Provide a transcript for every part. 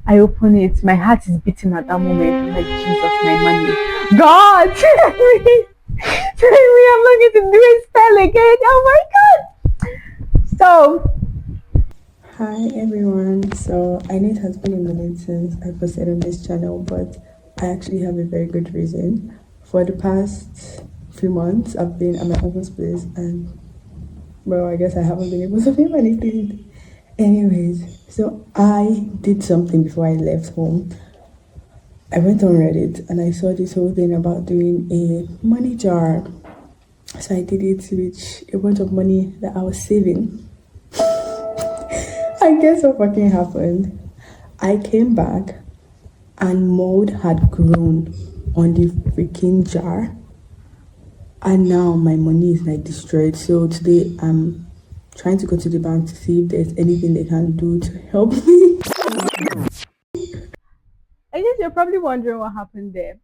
I open it. My heart is beating at that moment. I'm like, Jesus, my money. God, tell me I'm not going to do a spell again. Oh my God. So, Hi everyone. So I know it has been a minute since I posted on this channel, but I actually have a very good reason. For the past few months, I've been at my uncle's place, and well, I guess I haven't been able to film anything. Anyways, so I did something before I left home. I went on Reddit and I saw this whole thing about doing a money jar. So I did it with a bunch of money that I was saving. I guess what fucking happened. I came back and mold had grown on the freaking jar, and now my money is like destroyed. So today I'm trying to go to the bank to see if there's anything they can do to help me. I guess you're probably wondering what happened there.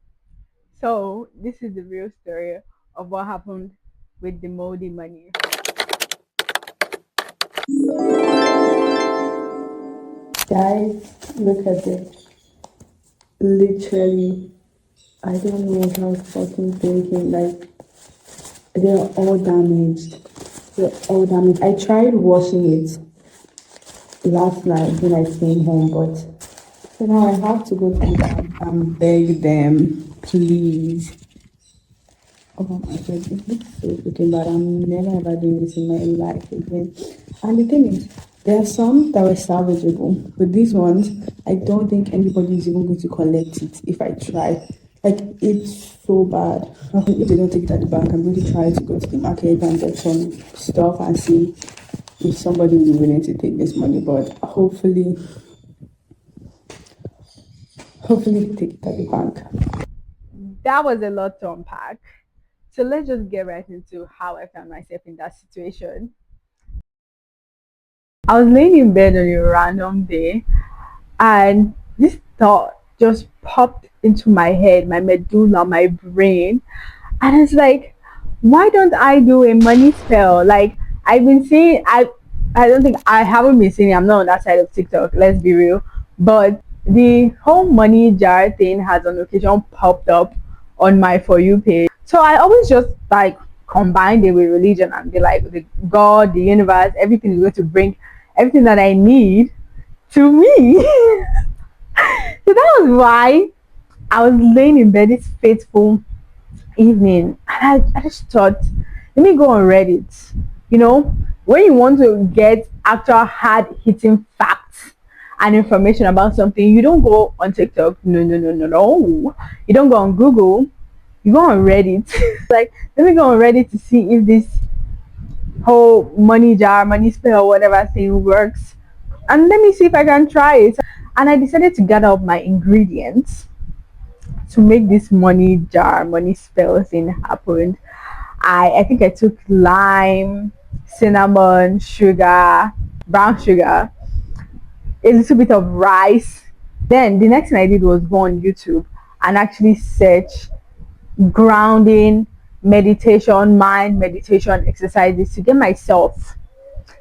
So, this is the real story of what happened with the moldy money. Guys, look at it. Literally, I don't know what I was fucking thinking. Like, they're all damaged. They're all damaged. I tried washing it last night when I came home, but so now I have to go to the bank and beg them, please. Oh my god, it looks so freaking bad. I'm never ever doing this in my life again. And the thing is, there are some that were salvageable, but these ones, I don't think anybody is even going to collect it if I try. Like, it's so bad. If they don't take it at the bank, I'm going to try to go to the market and get some stuff and see if somebody will be willing to take this money. But hopefully take it at the bank. That was a lot to unpack. So, let's just get right into how I found myself in that situation. I was laying in bed on a random day, and this thought just popped into my head, my medulla, my brain. And it's like, why don't I do a money spell? Like, I've been seeing, I don't think I haven't been seeing it. I'm not on that side of TikTok, let's be real. But the whole money jar thing has on occasion popped up on my For You page. So I always just like combine it with religion and be like, the God, the universe, everything is going to bring everything that I need to me. So that was why I was laying in bed this fateful evening, and I just thought, let me go on Reddit. You know, when you want to get actual hard hitting facts and information about something, you don't go on TikTok. No, no, no, no, no. You don't go on Google. You go on Reddit. Like, let me go on Reddit to see if this whole money jar, money spell, whatever thing works. And let me see if I can try it. And I decided to gather up my ingredients to make this money jar, money spell thing happen. I think I took lime, cinnamon, sugar, brown sugar, a little bit of rice. Then the next thing I did was go on YouTube and actually search grounding meditation, mind meditation exercises to get myself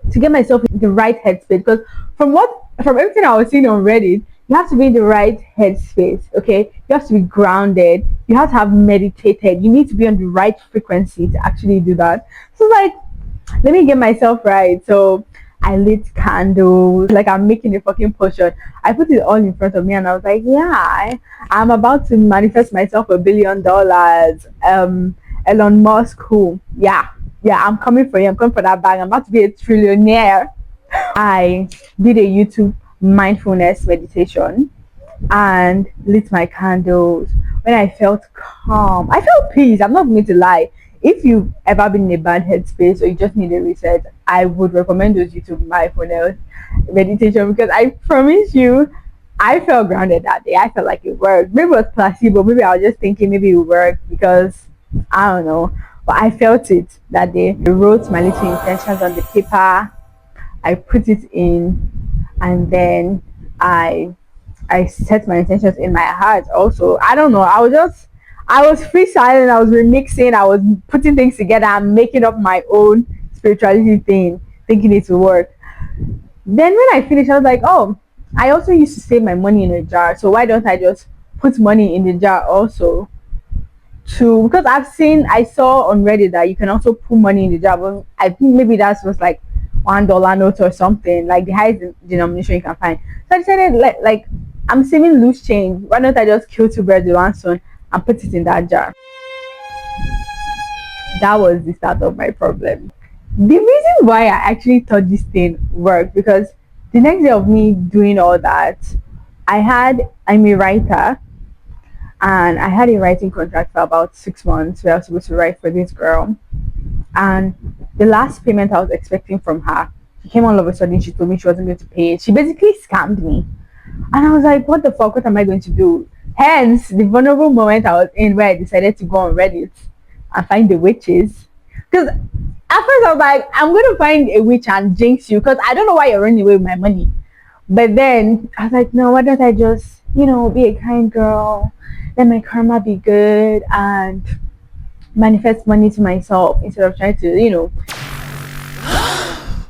in the right headspace. Because from everything I was seeing on Reddit, you have to be in the right headspace. Okay, you have to be grounded. You have to have meditated. You need to be on the right frequency to actually do that. So like, let me get myself right. So I lit candles, like I'm making a fucking potion. I put it all in front of me and I was like, yeah, I'm about to manifest myself $1 billion. Elon Musk, who, yeah, I'm coming for you. I'm coming for that bag. I'm about to be a trillionaire. I did a YouTube mindfulness meditation and lit my candles. When I felt calm, I felt peace. I'm not going to lie. If you've ever been in a bad headspace or you just need a reset, I would recommend those YouTube mindfulness meditation, because I promise you, I felt grounded that day. I felt like it worked. Maybe it was placebo. Maybe I was just thinking maybe it worked because I don't know. But I felt it that day. I wrote my little intentions on the paper. I put it in, and then I set my intentions in my heart also. I don't know. I was freestyling, I was remixing, I was putting things together and making up my own spirituality thing, thinking it would work. Then when I finished, I was like, oh, I also used to save my money in a jar. So why don't I just put money in the jar also? To because I saw on Reddit that you can also put money in the jar. But I think maybe that was like $1 note or something, like the highest denomination you can find. So I decided like I'm saving loose change. Why don't I just kill two birds with one stone and put it in that jar? That was the start of my problem. The reason why I actually thought this thing worked because the next day of me doing all that, I'm a writer and I had a writing contract for about 6 months where I was supposed to write for this girl. And the last payment I was expecting from her, she came all of a sudden, she told me she wasn't going to pay it. She basically scammed me. And I was like, what the fuck? What am I going to do? Hence, the vulnerable moment I was in where I decided to go on Reddit and find the witches. Because at first I was like, I'm going to find a witch and jinx you because I don't know why you're running away with my money. But then I was like, no, why don't I just, be a kind girl, let my karma be good and manifest money to myself instead of trying to,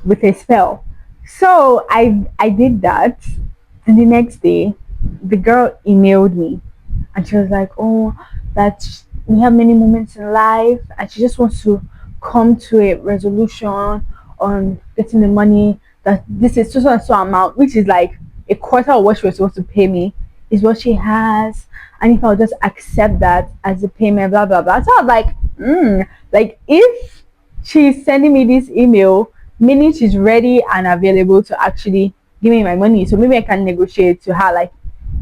with a spell. So I did that, and the next day, the girl emailed me, and she was like, "Oh, that we have many moments in life, and she just wants to come to a resolution on getting the money. That this is so and so amount, which is like a quarter of what she was supposed to pay me, is what she has, and if I'll just accept that as a payment, blah blah blah." So I was like, like if she's sending me this email, meaning she's ready and available to actually give me my money. So maybe I can negotiate to her, like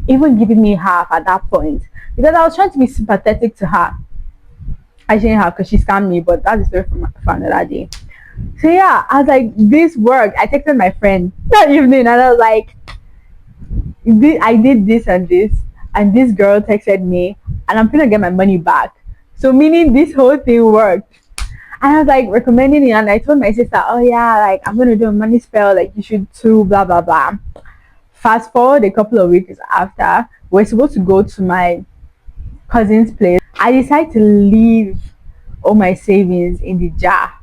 even giving me half at that point. Because I was trying to be sympathetic to her. I shouldn't have because she scammed me, but that's a story for another day. So yeah, I was like, this worked. I texted my friend that evening and I was like, I did this and this girl texted me, and I'm gonna get my money back. So meaning this whole thing worked. And I was like recommending it, and I told my sister, "Oh yeah, like I'm gonna do a money spell, like you should too, blah blah blah." Fast forward a couple of weeks after, we're supposed to go to my cousin's place. I decided to leave all my savings in the jar,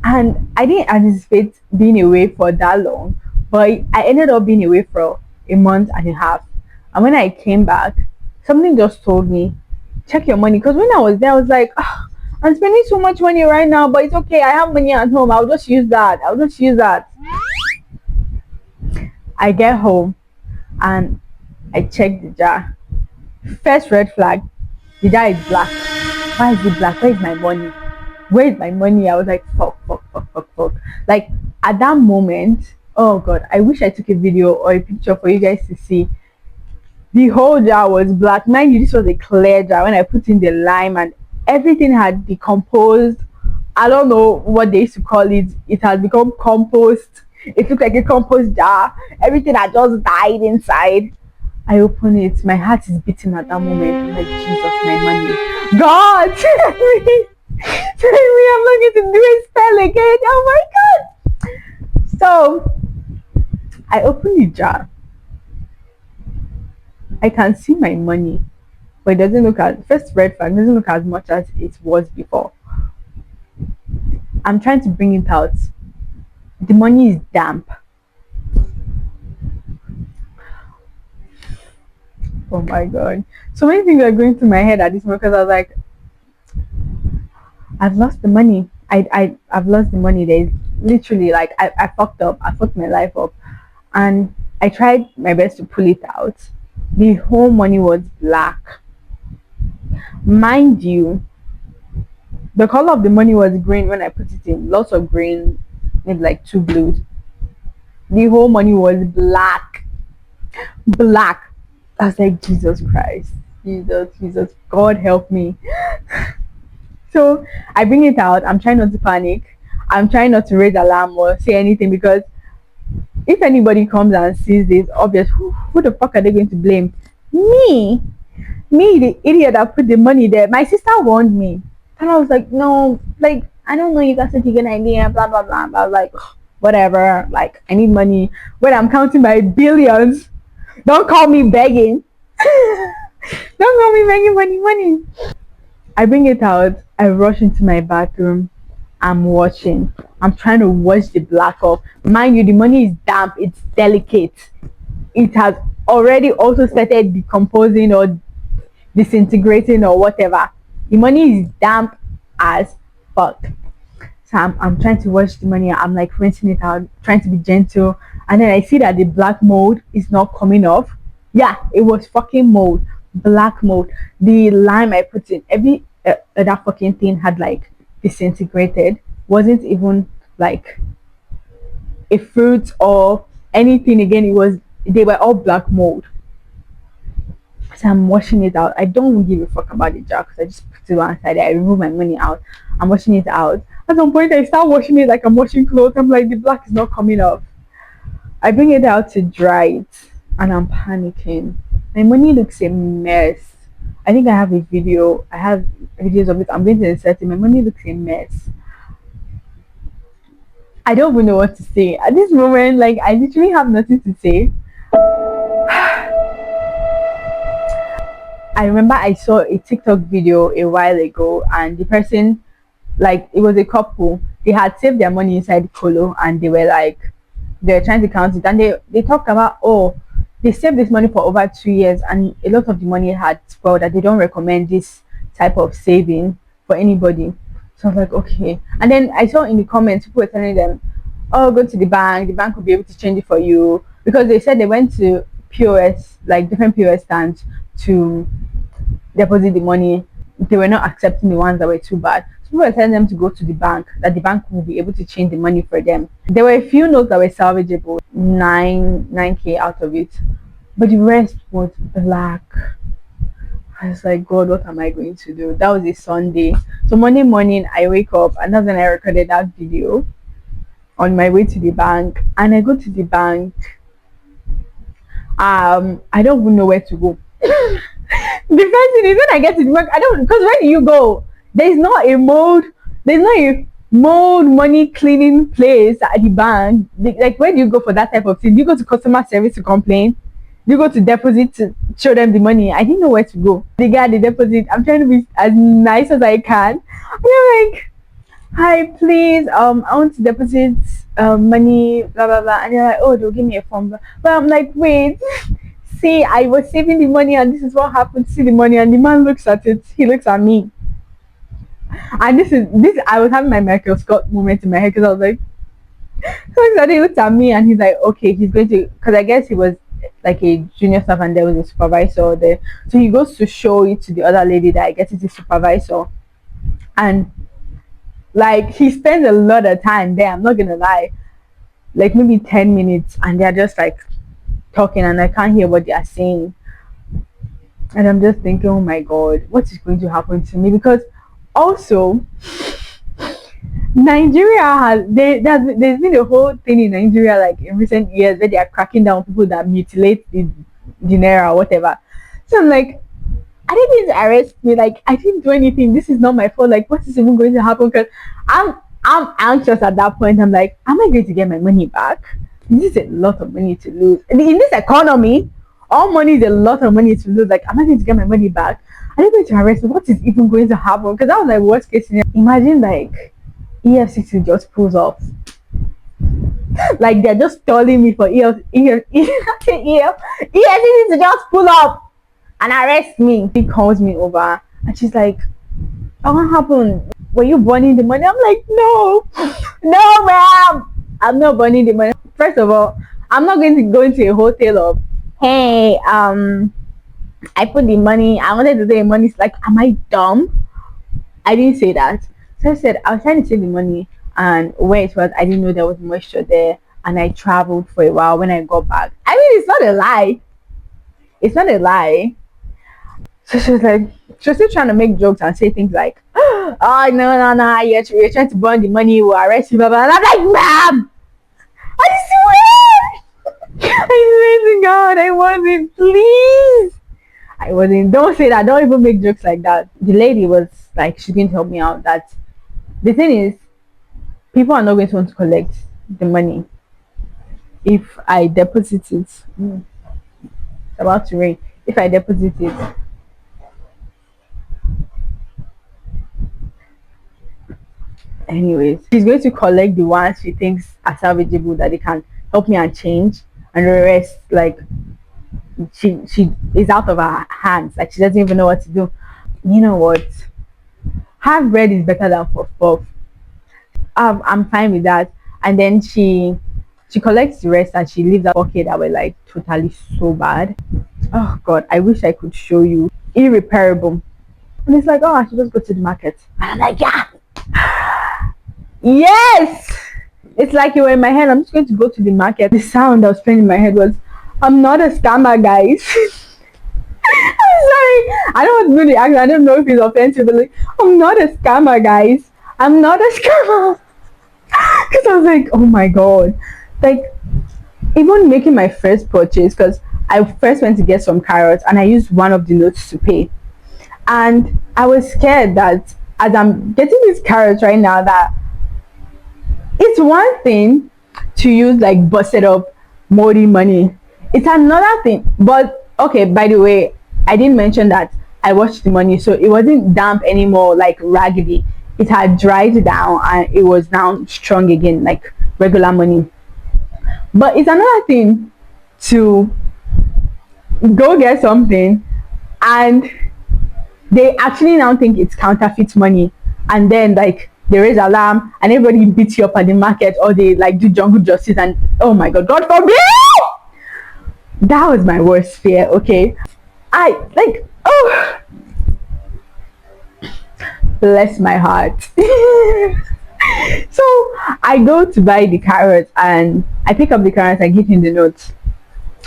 and I didn't anticipate being away for that long, but I ended up being away for a month and a half. And when I came back, something just told me, check your money. Because when I was there, I was like, "Ah, I'm spending so much money right now, but it's okay. I have money at home. I'll just use that. I'll just use that." I get home and I check the jar. First red flag, the jar is black. Why is it black? Where is my money? Where is my money? I was like, fuck, fuck, fuck, fuck, fuck. Like at that moment, oh god, I wish I took a video or a picture for you guys to see. The whole jar was black. Mind you, this was a clear jar. When I put in the lime and everything had decomposed. I don't know what they used to call it. It had become compost. It looked like a compost jar. Everything had just died inside. I open it. My heart is beating at that moment. I'm like, Jesus, my money. God, tell me. Tell me I'm not going to do a spell again. Oh my God. So, I open the jar. I can see my money, but it doesn't look as first red flag doesn't look as much as it was before. I'm trying to bring it out. The money is damp. Oh my god. So many things are going through my head at this moment because I was like, I've lost the money. I've lost the money. There's literally like I fucked up. I fucked my life up. And I tried my best to pull it out. The whole money was black. Mind you, the color of the money was green when I put it in. Lots of green, maybe like two blues. The whole money was black. Black. I was like, Jesus Christ. Jesus, Jesus, God help me. So I bring it out. I'm trying not to panic. I'm trying not to raise alarm or say anything because if anybody comes and sees this, obvious, who the fuck are they going to blame? Me. Me, the idiot that put the money there. My sister warned me. And I was like, no, like, I don't know, you guys are taking an idea, blah, blah, blah. But I was like, whatever, like, I need money. When I'm counting my billions, don't call me begging. Don't call me begging money, money. I bring it out. I rush into my bathroom. I'm watching. I'm trying to wash the black off. Mind you, the money is damp, it's delicate. It has already also started decomposing or disintegrating or whatever. The money is damp as fuck. So I'm trying to wash the money. I'm like rinsing it out, trying to be gentle. And then I see that the black mold is not coming off. Yeah, it was fucking mold, black mold. The lime I put in, every that fucking thing had like disintegrated. Wasn't even like a fruit or anything again. It was, they were all black mold. So I'm washing it out. I don't give a fuck about the jar because I just put it one side. I remove my money out. I'm washing it out. At some point, I start washing it like I'm washing clothes. I'm like, the black is not coming off. I bring it out to dry it, and I'm panicking. My money looks a mess. I think I have a video. I have videos of it. I'm going to insert it. My money looks a mess. I don't even know what to say at this moment. Like I literally have nothing to say. I remember I saw a TikTok video a while ago, and the person, like, it was a couple. They had saved their money inside the colo, and they were trying to count it, and they talked about, oh, they saved this money for over 2 years, and a lot of the money had spoiled. That they don't recommend this type of saving for anybody. So I was like, okay. And then I saw in the comments people were telling them, oh, go to the bank. The bank will be able to change it for you, because they said they went to POS, like different POS stands, to deposit the money. They were not accepting the ones that were too bad. So we were telling them to go to the bank, that the bank will be able to change the money for them. There were a few notes that were salvageable, 9K out of it, but the rest was black. I was like, God, what am I going to do? That was a Sunday. So Monday morning, I wake up, and that's when I recorded that video on my way to the bank. And I go to the bank. I don't even know where to go. The first thing is when I get to the bank, I don't, because where do you go? There's not a mold, there's not a mold money cleaning place at the bank. Like, where do you go for that type of thing? Do you go to customer service to complain? Do you go to deposit to show them the money? I didn't know where to go. The guy at the deposit, I'm trying to be as nice as I can. And I'm like, hi, please, I want to deposit money, blah blah blah. And they're like, oh, they'll give me a form. But I'm like, wait, see, I was saving the money, and this is what happened. See the money, and the man looks at it. He looks at me, and this. I was having my Michael Scott moment in my head, because I was like, so he looked at me, and he's like, okay, he's going to, because I guess he was like a junior staff, and there was a supervisor there. So he goes to show it to the other lady that I guess is a supervisor, and like he spends a lot of time there. I'm not gonna lie, like maybe 10 minutes, and they're just like talking, and I can't hear what they are saying. And I'm just thinking, oh my god, what is going to happen to me? Because also, Nigeria has there's been a whole thing in Nigeria, like in recent years, where they are cracking down on people that mutilate the naira or whatever. So I'm like, I didn't need to arrest me. Like, I didn't do anything. This is not my fault. Like, what is even going to happen? Because I'm anxious at that point. I'm like, am I going to get my money back? This is a lot of money to lose. And in this economy, all money is a lot of money to lose. Like, am I going to get my money back? Are they going to arrest me? What is even going to happen? Because that was like worst case scenario. Imagine like EFCC just pulls off. Like they're just stalling me for EFCC to just pull up and arrest me. She calls me over, and she's like, oh, what happened? Were you burning the money? I'm like, no, no, ma'am. I'm not burning the money. First of all, I'm not going to go into a hotel of, hey, I put the money, I wanted to say money. It's like, am I dumb? I didn't say that. So I said, I was trying to save the money, and where it was, I didn't know there was moisture there. And I traveled for a while. When I got back, I mean, it's not a lie. It's not a lie. So she was like, she was still trying to make jokes and say things like, oh, no, no, no, you're trying to burn the money, we'll arrest you, blah, blah. And I'm like, ma'am, I swear, I swear to God, I wasn't, please. I wasn't, don't say that, don't even make jokes like that. The lady was like, she didn't help me out. That the thing is, people are not going to want to collect the money if I deposit it. It's about to rain. If I deposit it, Anyways, she's going to collect the ones she thinks are salvageable that they can help me and change, and the rest, like, she is out of her hands. Like, she doesn't even know what to do. You know what? Half bread is better than puff puff. I'm fine with that. And then she collects the rest and she leaves a pocket that were like totally so bad. Oh God, I wish I could show you. Irreparable. And it's like, oh, I should just go to the market. And I'm like, yeah, yes. It's like you were in my head. I'm just going to go to the market. The sound that was playing in my head was, I'm not a scammer, guys. I'm sorry. I don't want to do the accent. I don't know if it's offensive, but like, I'm not a scammer, guys. I'm not a scammer. Because I was like, oh my God. Like, even making my first purchase, because I first went to get some carrots and I used one of the notes to pay. And I was scared that as I'm getting these carrots right now, that it's one thing to use like busted up moldy money. It's another thing. But okay, by the way, I didn't mention that I washed the money, so it wasn't damp anymore, like raggedy. It had dried down and it was now strong again, like regular money. But it's another thing to go get something and they actually now think it's counterfeit money, and then like they raise alarm and everybody beats you up at the market, or they like do jungle justice, and oh my God, God forbid. That was my worst fear. Okay, I like, oh, bless my heart. So I go to buy the carrots and I pick up the carrots, I give him the notes,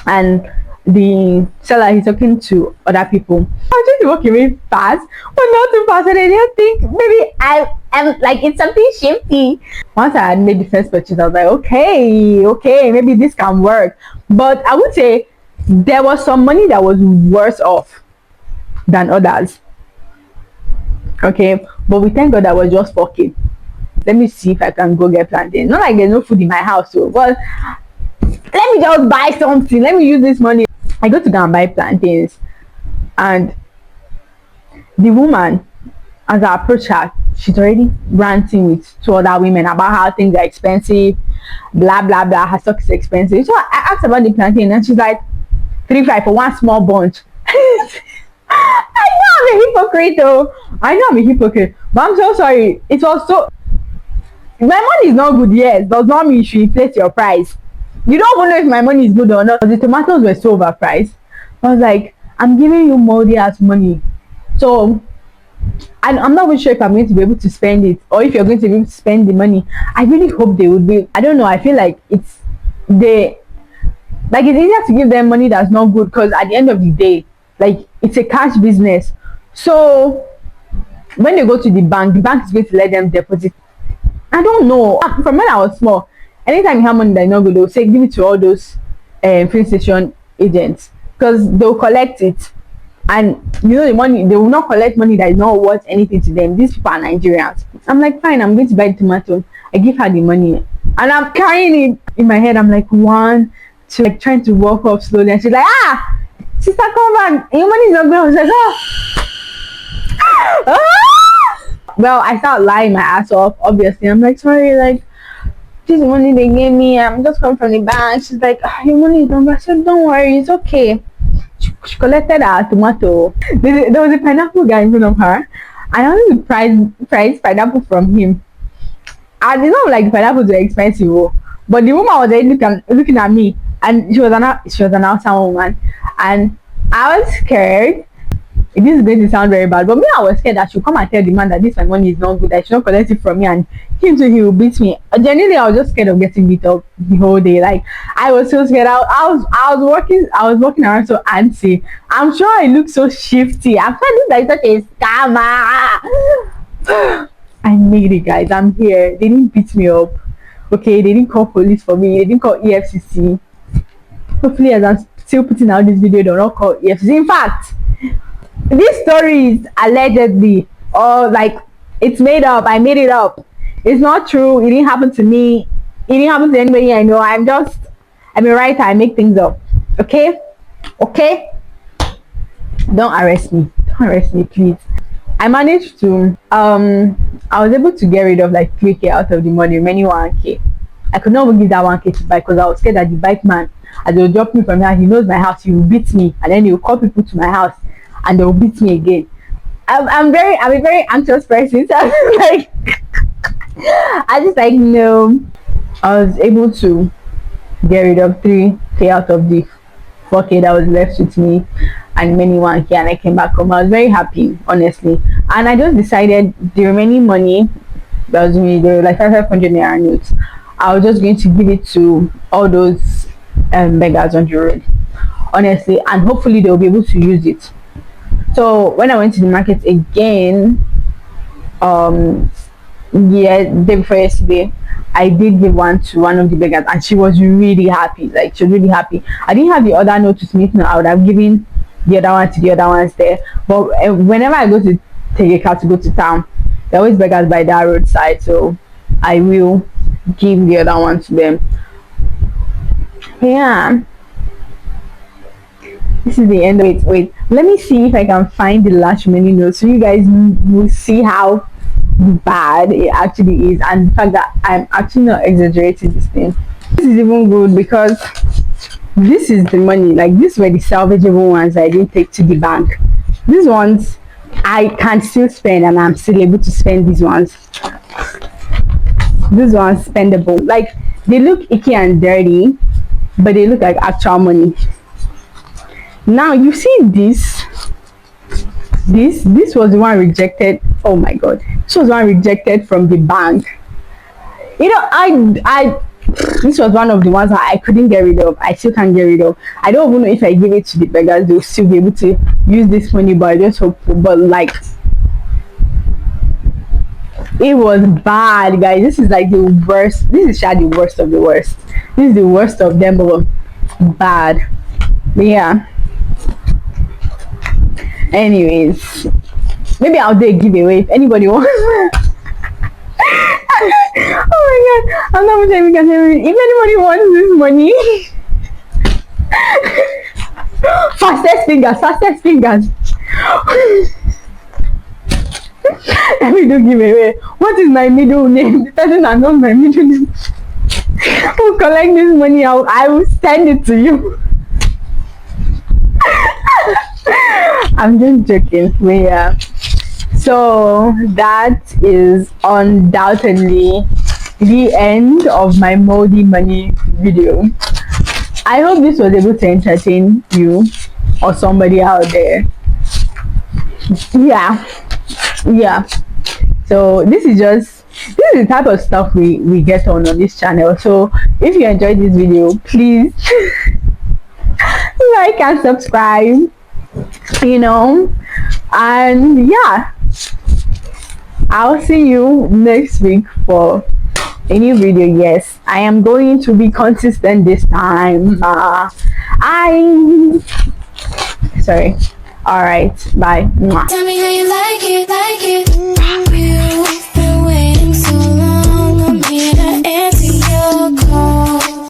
and the seller, he's talking to other people. I'm just walking really fast, but not too fast, and I didn't think maybe I am like, it's something shifty. Once I had made the first purchase, I was like, okay, maybe this can work. But I would say there was some money that was worse off than others. Okay, but we thank God that was just pocket. Let me see if I can go get plantain. Not like there's no food in my house, so but let me just buy something. Let me use this money. I go to go and buy plantains, and the woman, as I approach her, she's already ranting with two other women about how things are expensive, blah blah blah. Her stock is expensive. So I asked about the plantain, and she's like, 3-5 for one small bunch. I know I'm a hypocrite, though. I know I'm a hypocrite, but I'm so sorry. It was so. My money is not good, yes, does not mean you should inflate your price. You don't even know if my money is good or not. The tomatoes were so overpriced. I was like, I'm giving you moldy ass money. So I'm not even sure if I'm going to be able to spend it, or if you're going to be able to spend the money. I really hope they would be. I don't know. I feel like it's like it's easier to give them money that's not good, because at the end of the day, like, it's a cash business. So when they go to the bank is going to let them deposit. I don't know. From when I was small, anytime you have money that's not good, they'll say give it to all those filling station agents, because they'll collect it. And you know, the money, they will not collect money that is not worth anything to them. These people are Nigerians. I'm like, fine, I'm going to buy the tomato. I give her the money, and I'm carrying it in my head. I'm like, 1, 2, like trying to walk off slowly, and she's like, sister, come back, your money is not good. I was like, well, I start lying my ass off, obviously. I'm like, sorry, like, this is money they gave me. I'm just coming from the bank. She's like, your money is not bad. I said, don't worry, it's okay. She collected her tomato. There was a pineapple guy in front of her, and I wanted to price pineapple from him. I did not like pineapples were expensive, but the woman was already looking at me, and she was an outside woman, and I was scared. This is going to sound very bad, but me, I was scared that she'll come and tell the man that this my money is not good, that she should not collect it from me, and him too, he will beat me. Genuinely, I was just scared of getting beat up the whole day. Like, I was so scared. I was walking around so antsy. I'm sure I look so shifty. I'm sure this is such a scammer. I made it, guys. I'm here. They didn't beat me up. Okay, they didn't call police for me. They didn't call EFCC. Hopefully, as I'm still putting out this video, they'll not call EFCC. In fact, this story is allegedly, or like, it's made up. I made it up. It's not true. It didn't happen to me. It didn't happen to anybody I know. I'm a writer. I make things up. Okay? Don't arrest me. Don't arrest me, please. I managed to I was able to get rid of like 3K out of the money, remaining 1K. I could not even give that 1K to bike because I was scared that the bike man, as they will drop me from here, he knows my house, he will beat me, and then he will call people to my house and they will beat me again. I'm a very anxious person, so I was like, I just like no. I was able to get rid of 3K out of the 4K that was left with me and many 1K, and I came back home. I was very happy, honestly. And I just decided the remaining money that was me, there were like 500 naira notes. I was just going to give it to all those beggars on the road, honestly, and hopefully they'll be able to use it. So when I went to the market again, um, yeah, day before yesterday, I did give one to one of the beggars, and she was really happy. Like she was really happy. I didn't have the other note with me. No, I would have given the other one to the other ones there. But whenever I go to take a car to go to town, there always beggars by that roadside. So I will give the other one to them. Yeah, this is the end. Wait. Let me see if I can find the last remaining note so you guys will see how bad it actually is, and the fact that I'm actually not exaggerating this thing. This is even good because this is the money. Like these were the salvageable ones I didn't take to the bank. These ones I can still spend, and I'm still able to spend these ones. These ones spendable. Like they look icky and dirty, but they look like actual money. Now you see this was the one rejected. Oh my god, this was one rejected from the bank. You know, I this was one of the ones that I couldn't get rid of. I still can't get rid of. I don't even know if I give it to the beggars they'll still be able to use this money, but I just hope. But like it was bad, guys. This is like the worst. This is the worst of the worst. This is the worst of them, but bad. But yeah, anyways, maybe I'll do a giveaway if anybody wants. Oh my god, I'm not sure we can hear it. If anybody wants this money, fastest fingers. Let me do giveaway. What is my middle name? The person that knows my middle name will collect this money. I will send it to you. I'm just joking. But yeah. So that is undoubtedly the end of my moldy money video. I hope this was able to entertain you or somebody out there. Yeah. So this is the type of stuff we get on this channel. So if you enjoyed this video, please like and subscribe, and yeah, I'll see you next week for a new video. Yes, I am going to be consistent this time. Sorry. All right, bye. Mwah. Tell me how you like it.